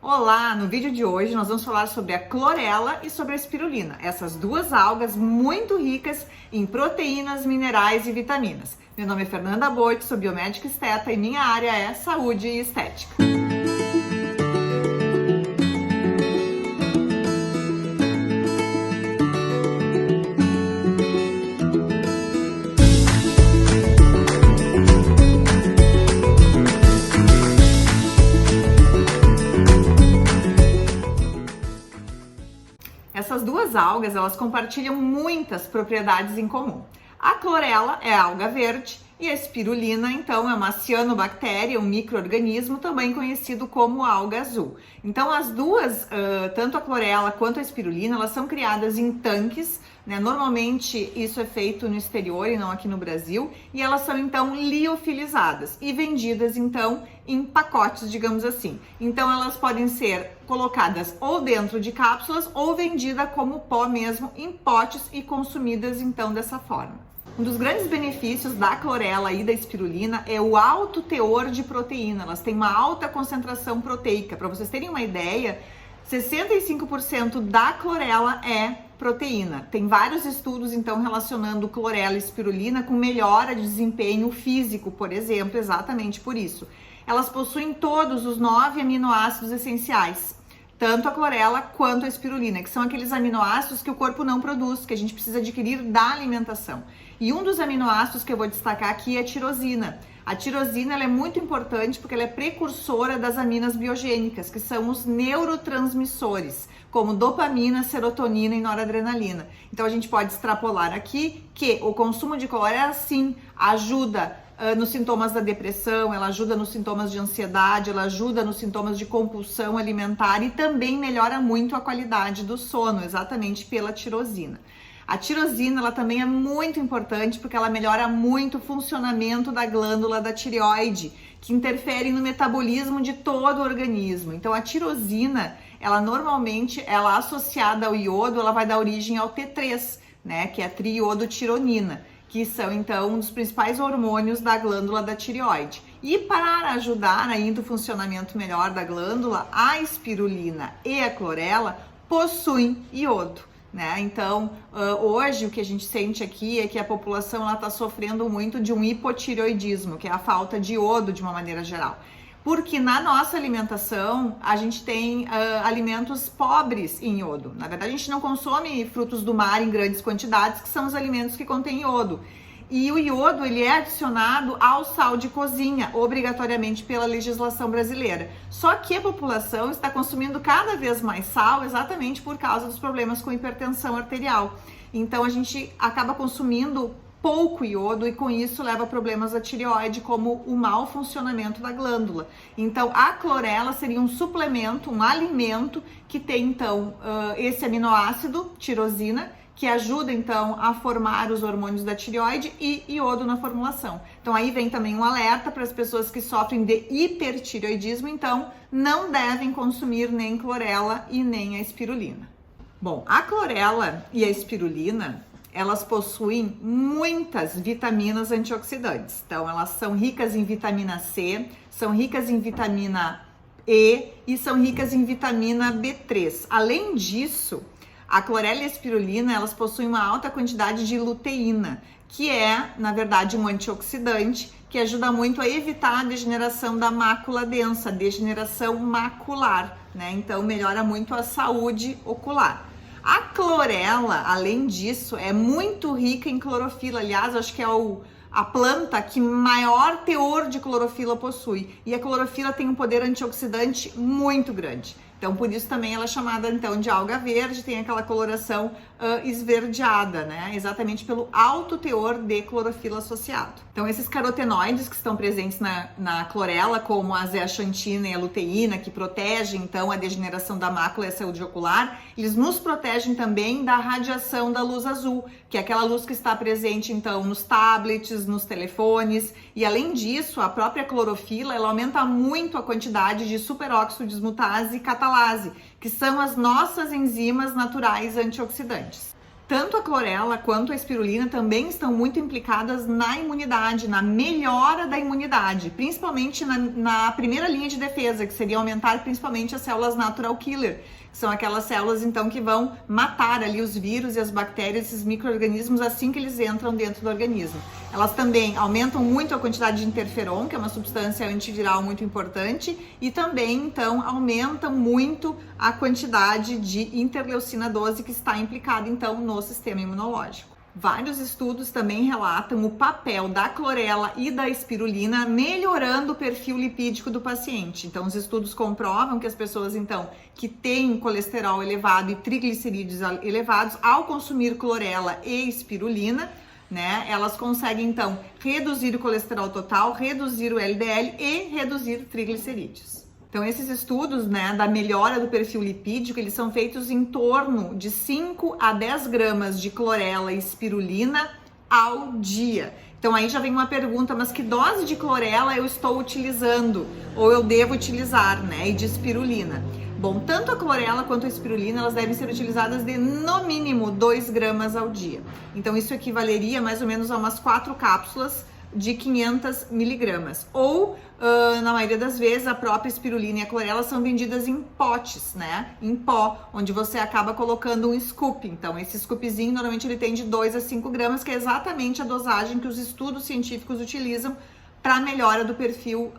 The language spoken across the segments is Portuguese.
Olá! No vídeo de hoje nós vamos falar sobre a clorela e sobre a espirulina, essas duas algas muito ricas em proteínas, minerais e vitaminas. Meu nome é Fernanda Boit, sou biomédica esteta e minha área é saúde e estética. Essas duas algas, elas compartilham muitas propriedades em comum. A clorela é a alga verde e a espirulina, então, é uma cianobactéria, um micro-organismo também conhecido como alga azul. Então, as duas, tanto a clorela quanto a espirulina, elas são criadas em tanques, né? Normalmente isso é feito no exterior e não aqui no Brasil, e elas são então liofilizadas e vendidas então em pacotes, digamos assim. Então elas podem ser colocadas ou dentro de cápsulas ou vendida como pó mesmo em potes e consumidas então dessa forma. Um dos grandes benefícios da clorela e da espirulina é o alto teor de proteína. Elas têm uma alta concentração proteica. Para vocês terem uma ideia, 65% da clorela é proteína. Tem vários estudos, então, relacionando clorela e espirulina com melhora de desempenho físico, por exemplo, exatamente por isso. Elas possuem todos os 9 aminoácidos essenciais, tanto a clorela quanto a espirulina, que são aqueles aminoácidos que o corpo não produz, que a gente precisa adquirir da alimentação. E um dos aminoácidos que eu vou destacar aqui é a tirosina. A tirosina ela é muito importante porque ela é precursora das aminas biogênicas, que são os neurotransmissores, como dopamina, serotonina e noradrenalina. Então a gente pode extrapolar aqui que o consumo de clorela sim ajuda nos sintomas da depressão, ela ajuda nos sintomas de ansiedade, ela ajuda nos sintomas de compulsão alimentar e também melhora muito a qualidade do sono, exatamente pela tirosina. A tirosina ela também é muito importante porque ela melhora muito o funcionamento da glândula da tireoide, que interfere no metabolismo de todo o organismo. Então a tirosina, ela normalmente, ela associada ao iodo, ela vai dar origem ao T3, né, que é a triiodotironina, que são então um dos principais hormônios da glândula da tireoide. E para ajudar ainda o funcionamento melhor da glândula, a espirulina e a clorela possuem iodo, né? Então, hoje o que a gente sente aqui é que a população está sofrendo muito de um hipotireoidismo, que é a falta de iodo de uma maneira geral. Porque na nossa alimentação, a gente tem alimentos pobres em iodo. Na verdade, a gente não consome frutos do mar em grandes quantidades, que são os alimentos que contêm iodo. E o iodo, ele é adicionado ao sal de cozinha, obrigatoriamente pela legislação brasileira. Só que a população está consumindo cada vez mais sal, exatamente por causa dos problemas com hipertensão arterial. Então, a gente acaba consumindo pouco iodo e com isso leva a problemas da tireoide, como o mau funcionamento da glândula. Então a clorela seria um suplemento, um alimento que tem então esse aminoácido, tirosina, que ajuda então a formar os hormônios da tireoide e iodo na formulação. Então aí vem também um alerta para as pessoas que sofrem de hipertireoidismo, então não devem consumir nem clorela e nem a espirulina. Bom, a clorela e a espirulina, elas possuem muitas vitaminas antioxidantes. Então, elas são ricas em vitamina C, são ricas em vitamina E e são ricas em vitamina B3. Além disso, a clorela e a espirulina, elas possuem uma alta quantidade de luteína, que é, na verdade, um antioxidante que ajuda muito a evitar a degeneração da mácula densa, a degeneração macular, né? Então, melhora muito a saúde ocular. A clorela, além disso, é muito rica em clorofila. Aliás, acho que é a planta que maior teor de clorofila possui. E a clorofila tem um poder antioxidante muito grande. Então, por isso também ela é chamada então de alga verde, tem aquela coloração esverdeada, né? Exatamente pelo alto teor de clorofila associado. Então, esses carotenoides que estão presentes na clorela, como a zeaxantina e a luteína, que protegem então a degeneração da mácula e a saúde ocular, eles nos protegem também da radiação da luz azul, que é aquela luz que está presente então nos tablets, nos telefones. E além disso, a própria clorofila, ela aumenta muito a quantidade de superóxido dismutase e catalase, que são as nossas enzimas naturais antioxidantes. Tanto a clorela quanto a espirulina também estão muito implicadas na imunidade, na melhora da imunidade, principalmente na primeira linha de defesa, que seria aumentar principalmente as células natural killer, que são aquelas células então que vão matar ali os vírus e as bactérias, esses micro-organismos assim que eles entram dentro do organismo. Elas também aumentam muito a quantidade de interferon, que é uma substância antiviral muito importante, e também então aumentam muito a quantidade de interleucina 12 que está implicada então no sistema imunológico. Vários estudos também relatam o papel da clorela e da espirulina melhorando o perfil lipídico do paciente. Então, os estudos comprovam que as pessoas, então, que têm colesterol elevado e triglicerídeos elevados, ao consumir clorela e espirulina, né, elas conseguem, então, reduzir o colesterol total, reduzir o LDL e reduzir triglicerídeos. Então, esses estudos, né, da melhora do perfil lipídico, eles são feitos em torno de 5 a 10 gramas de clorela e espirulina ao dia. Então, aí já vem uma pergunta, mas que dose de clorela eu estou utilizando? Ou eu devo utilizar, né, e de espirulina? Bom, tanto a clorela quanto a espirulina, elas devem ser utilizadas de, no mínimo, 2 gramas ao dia. Então, isso equivaleria mais ou menos a umas 4 cápsulas de 500 miligramas. Ou, na maioria das vezes, a própria espirulina e a clorela são vendidas em potes, né? Em pó, onde você acaba colocando um scoop. Então, esse scoopzinho, normalmente, ele tem de 2 a 5 gramas, que é exatamente a dosagem que os estudos científicos utilizam para a melhora do perfil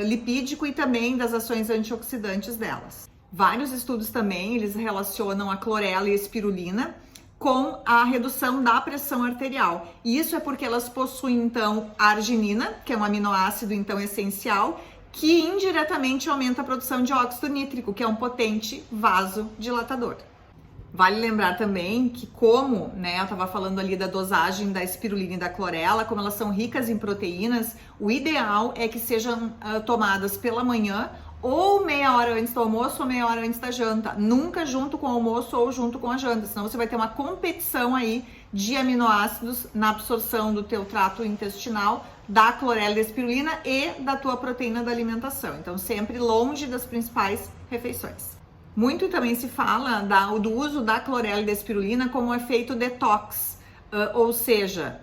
lipídico e também das ações antioxidantes delas. Vários estudos também, eles relacionam a clorela e a espirulina com a redução da pressão arterial. E isso é porque elas possuem, então, a arginina, que é um aminoácido, então, essencial, que indiretamente aumenta a produção de óxido nítrico, que é um potente vasodilatador. Vale lembrar também que como, né, eu estava falando ali da dosagem da espirulina e da clorela, como elas são ricas em proteínas, o ideal é que sejam tomadas pela manhã ou meia hora antes do almoço ou meia hora antes da janta, nunca junto com o almoço ou junto com a janta, senão você vai ter uma competição aí de aminoácidos na absorção do teu trato intestinal, da clorela e da espirulina e da tua proteína da alimentação, então sempre longe das principais refeições. Muito também se fala do uso da clorela e da espirulina como efeito detox, ou seja,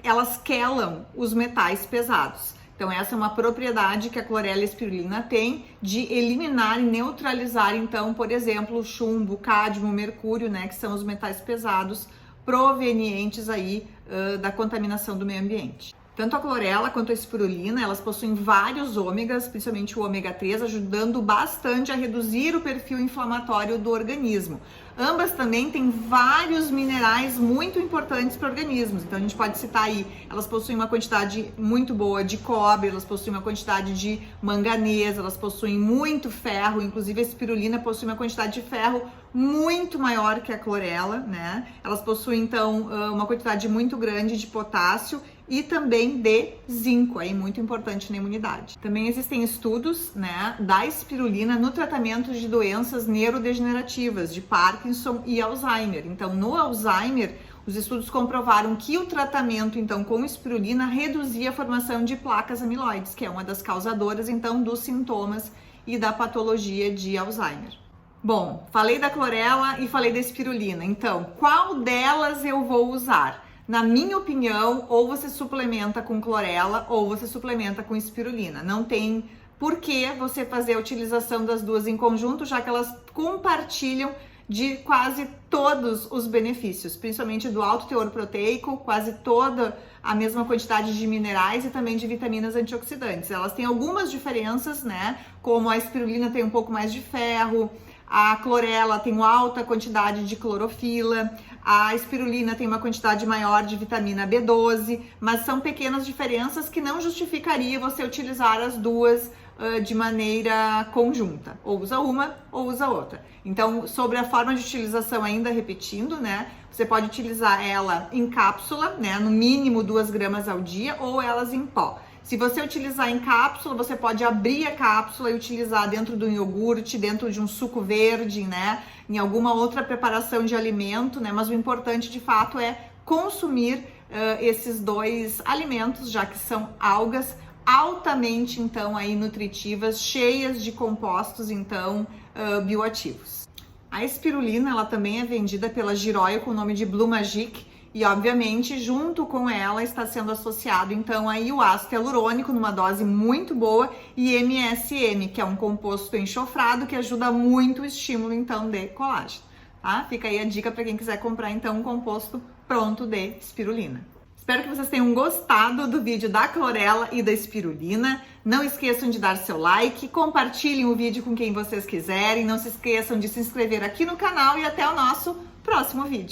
elas quelam os metais pesados. Então, essa é uma propriedade que a clorela e a espirulina têm de eliminar e neutralizar, então, por exemplo, o chumbo, cádmio, mercúrio, né, que são os metais pesados provenientes aí da contaminação do meio ambiente. Tanto a clorela quanto a espirulina, elas possuem vários ômegas, principalmente o ômega 3, ajudando bastante a reduzir o perfil inflamatório do organismo. Ambas também têm vários minerais muito importantes para organismos. Então a gente pode citar aí, elas possuem uma quantidade muito boa de cobre, elas possuem uma quantidade de manganês, elas possuem muito ferro, inclusive a espirulina possui uma quantidade de ferro muito maior que a clorela, né? Elas possuem então uma quantidade muito grande de potássio e também de zinco, aí muito importante na imunidade. Também existem estudos, né, da espirulina no tratamento de doenças neurodegenerativas, de Parkinson e Alzheimer. Então, no Alzheimer, os estudos comprovaram que o tratamento, então, com espirulina reduzia a formação de placas amiloides, que é uma das causadoras, então, dos sintomas e da patologia de Alzheimer. Bom, falei da clorela e falei da espirulina. Então, qual delas eu vou usar? Na minha opinião, ou você suplementa com clorela ou você suplementa com espirulina. Não tem por que você fazer a utilização das duas em conjunto, já que elas compartilham de quase todos os benefícios, principalmente do alto teor proteico, quase toda a mesma quantidade de minerais e também de vitaminas antioxidantes. Elas têm algumas diferenças, né? Como a espirulina tem um pouco mais de ferro, a clorela tem uma alta quantidade de clorofila, a espirulina tem uma quantidade maior de vitamina B12, mas são pequenas diferenças que não justificaria você utilizar as duas de maneira conjunta. Ou usa uma ou usa outra. Então, sobre a forma de utilização, ainda repetindo, né? Você pode utilizar ela em cápsula, né? No mínimo 2 gramas ao dia, ou elas em pó. Se você utilizar em cápsula, você pode abrir a cápsula e utilizar dentro de um iogurte, dentro de um suco verde, né? Em alguma outra preparação de alimento, né? Mas o importante, de fato, é consumir esses dois alimentos, já que são algas altamente, então, aí nutritivas, cheias de compostos, então, bioativos. A espirulina, ela também é vendida pela Giroia com o nome de Blue Magic e, obviamente, junto com ela está sendo associado, então, aí o ácido hialurônico numa dose muito boa e MSM, que é um composto enxofrado que ajuda muito o estímulo, então, de colágeno, tá? Fica aí a dica para quem quiser comprar, então, um composto pronto de espirulina. Espero que vocês tenham gostado do vídeo da clorela e da espirulina. Não esqueçam de dar seu like, compartilhem o vídeo com quem vocês quiserem. Não se esqueçam de se inscrever aqui no canal e até o nosso próximo vídeo.